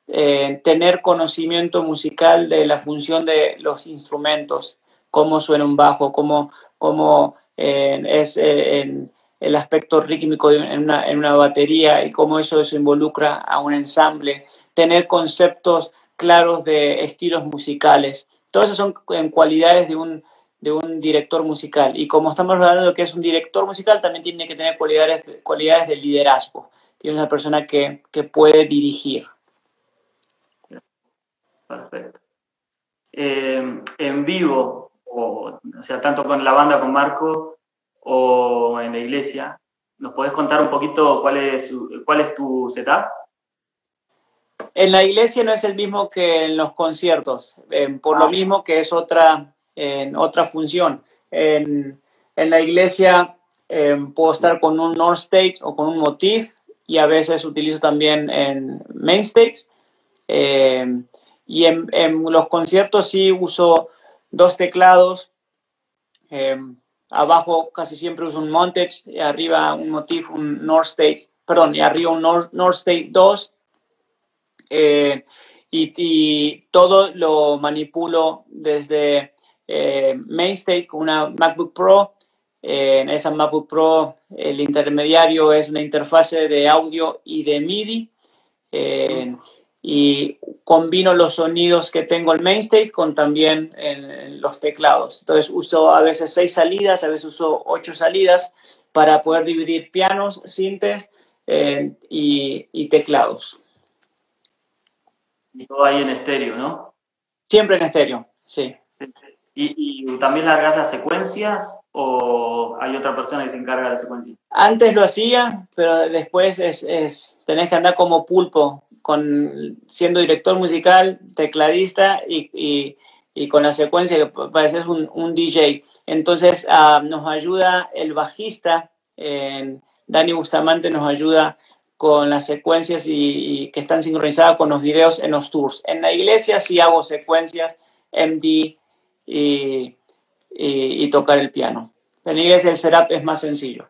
tener conocimiento musical de la función de los instrumentos, cómo suena un bajo, cómo es el aspecto rítmico en una batería y cómo eso involucra a un ensamble, tener conceptos claros de estilos musicales. Todas esas son cualidades de un director musical. Y como estamos hablando de que es un director musical, también tiene que tener cualidades de liderazgo. Tiene una persona que puede dirigir. Perfecto. En vivo, o sea, tanto con la banda, con Marco, o en la iglesia, ¿nos podés contar un poquito cuál es tu setup? En la iglesia no es el mismo que en los conciertos, por lo mismo que es otra función. En la iglesia puedo estar con un North Stage o con un Motif, y a veces utilizo también en Main Stage. Y en los conciertos sí uso 2 teclados. Abajo casi siempre uso un Montage, y arriba un Motif, un North Stage, perdón, y arriba un North Stage 2. Y todo lo manipulo desde Main Stage con una MacBook Pro, En esa MacBook Pro el intermediario es una interfase de audio y de MIDI. Y combino los sonidos que tengo en MainStage con también en los teclados. Entonces uso a veces 6 salidas, a veces uso 8 salidas para poder dividir pianos, sintes y teclados. Y todo ahí en estéreo, ¿no? Siempre en estéreo, sí. ¿Y también largas las secuencias o hay otra persona que se encarga de la secuencia? Antes lo hacía, pero después tenés que andar como pulpo, siendo director musical, tecladista y con la secuencia que pareces un DJ. Entonces nos ayuda el bajista, Dani Bustamante nos ayuda con las secuencias y que están sincronizadas con los videos en los tours. En la iglesia sí hago secuencias, MD y tocar el piano. En la iglesia el setup es más sencillo.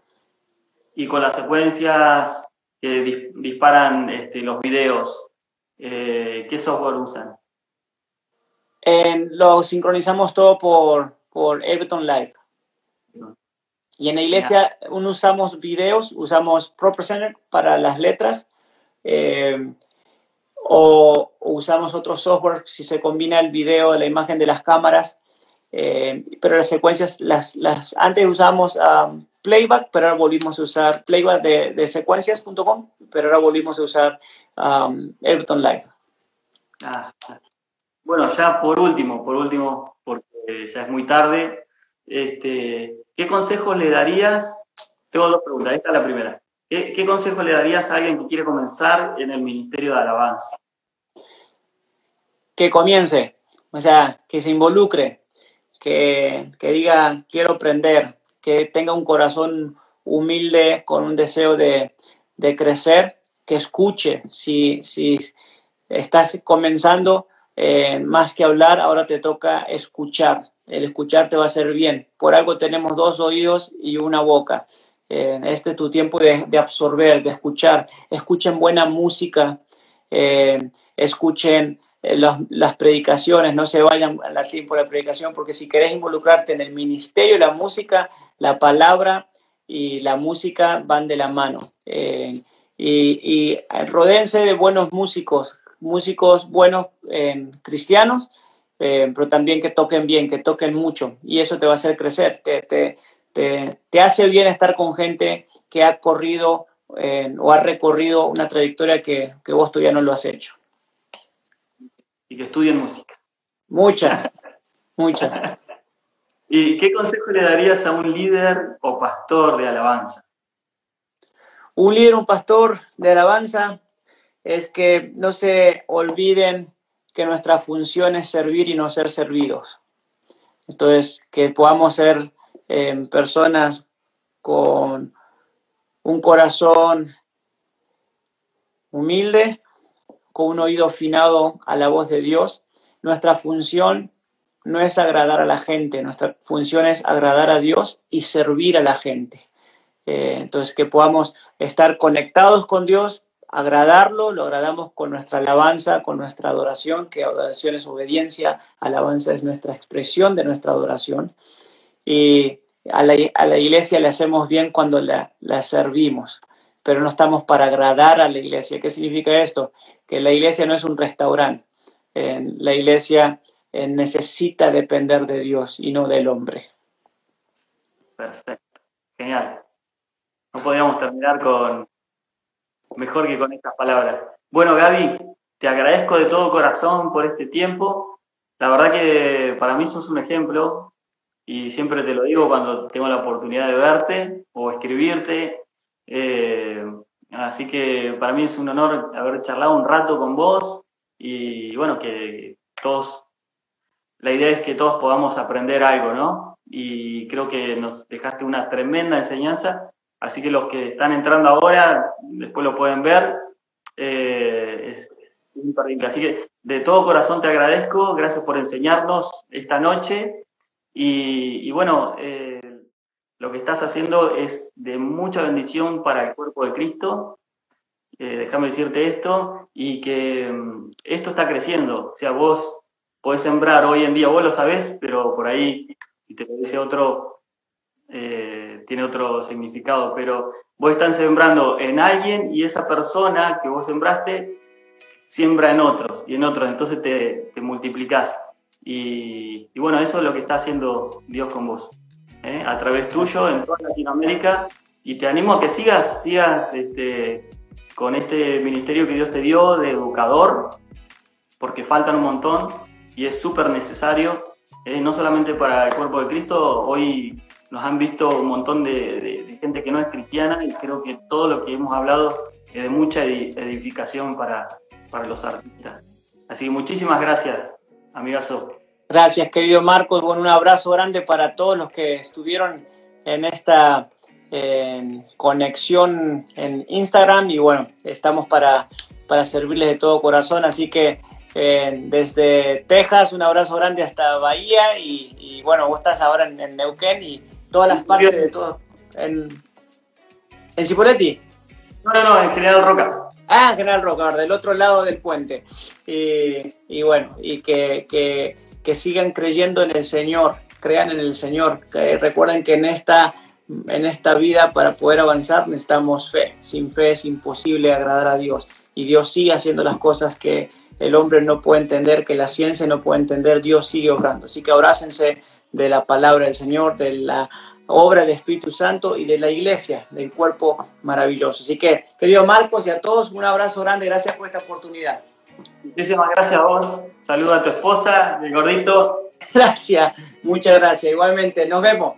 Y con las secuencias que disparan los videos, ¿qué software usan? Lo sincronizamos todo por Ableton Live. Y en la iglesia usamos videos, usamos ProPresenter para las letras, o usamos otro software si se combina el video, la imagen de las cámaras, pero las secuencias, antes usamos Playback, pero ahora volvimos a usar Playback de secuencias.com, pero ahora volvimos a usar Ableton Live. Bueno, ya por último, porque ya es muy tarde, ¿qué consejos le darías? Tengo dos preguntas, esta es la primera. ¿Qué consejo le darías a alguien que quiere comenzar en el ministerio de alabanza? Que comience, o sea, que se involucre, que diga, quiero aprender, que tenga un corazón humilde con un deseo de crecer, que escuche. Si estás comenzando, más que hablar, ahora te toca escuchar. El escuchar te va a hacer bien. Por algo tenemos 2 oídos y una boca. Este es tu tiempo de absorber, de escuchar. Escuchen buena música, escuchen las predicaciones, no se vayan al tiempo de la predicación, porque si querés involucrarte en el ministerio, la música, la palabra y la música van de la mano. Y rodéense de buenos músicos buenos cristianos, pero también que toquen bien, que toquen mucho, y eso te va a hacer crecer. Te hace bien estar con gente que ha corrido o ha recorrido una trayectoria que vos todavía no lo has hecho. Y que estudien música. Mucha. ¿Y qué consejo le darías a un líder o pastor de alabanza? Un líder, un pastor de alabanza es que no se olviden que nuestra función es servir y no ser servidos. Entonces, que podamos ser personas con un corazón humilde, con un oído afinado a la voz de Dios. Nuestra función no es agradar a la gente, nuestra función es agradar a Dios y servir a la gente. Entonces, que podamos estar conectados con Dios, agradarlo, lo agradamos con nuestra alabanza, con nuestra adoración, que adoración es obediencia, alabanza es nuestra expresión de nuestra adoración. Y a la iglesia le hacemos bien cuando la servimos, pero no estamos para agradar a la iglesia. ¿Qué significa esto? Que la iglesia no es un restaurante. La iglesia necesita depender de Dios y no del hombre. Perfecto, genial. No podíamos terminar mejor que con estas palabras. Bueno, Gaby, te agradezco de todo corazón por este tiempo. La verdad que para mí sos un ejemplo y siempre te lo digo cuando tengo la oportunidad de verte o escribirte. Así que para mí es un honor haber charlado un rato con vos y bueno, que todos, la idea es que todos podamos aprender algo, ¿no? Y creo que nos dejaste una tremenda enseñanza. Así que los que están entrando ahora, después lo pueden ver. Es imperdible. Así que de todo corazón te agradezco. Gracias por enseñarnos esta noche. Y bueno, lo que estás haciendo es de mucha bendición para el cuerpo de Cristo. Déjame decirte esto. Y que esto está creciendo. O sea, vos podés sembrar hoy en día, vos lo sabés, pero por ahí, si te lo dice otro, tiene otro significado, pero vos estás sembrando en alguien y esa persona que vos sembraste siembra en otros y en otros, entonces te multiplicás. Y bueno, eso es lo que está haciendo Dios con vos, a través tuyo en toda Latinoamérica, y te animo a que sigas con este ministerio que Dios te dio de educador, porque faltan un montón y es súper necesario, no solamente para el cuerpo de Cristo. Hoy nos han visto un montón de gente que no es cristiana, y creo que todo lo que hemos hablado es de mucha edificación para los artistas. Así que muchísimas gracias, amigazo. Gracias, querido Marcos. Bueno, un abrazo grande para todos los que estuvieron en esta conexión en Instagram, y bueno, estamos para servirles de todo corazón. Así que desde Texas, un abrazo grande hasta Bahía, y bueno, vos estás ahora en Neuquén y todas las partes de todo. ¿En Cipolletti? No, en General Roca. Ah, General Roca, del otro lado del puente. Y bueno, y que sigan creyendo en el Señor, crean en el Señor. Recuerden que en esta vida, para poder avanzar, necesitamos fe. Sin fe es imposible agradar a Dios. Y Dios sigue haciendo las cosas que el hombre no puede entender, que la ciencia no puede entender. Dios sigue obrando. Así que abrácense de la palabra del Señor, de la obra del Espíritu Santo y de la iglesia, del cuerpo maravilloso. Así que, querido Marcos, y a todos, un abrazo grande. Gracias por esta oportunidad. Muchísimas gracias a vos. Saluda a tu esposa, el gordito. Gracias, muchas gracias. Igualmente, nos vemos.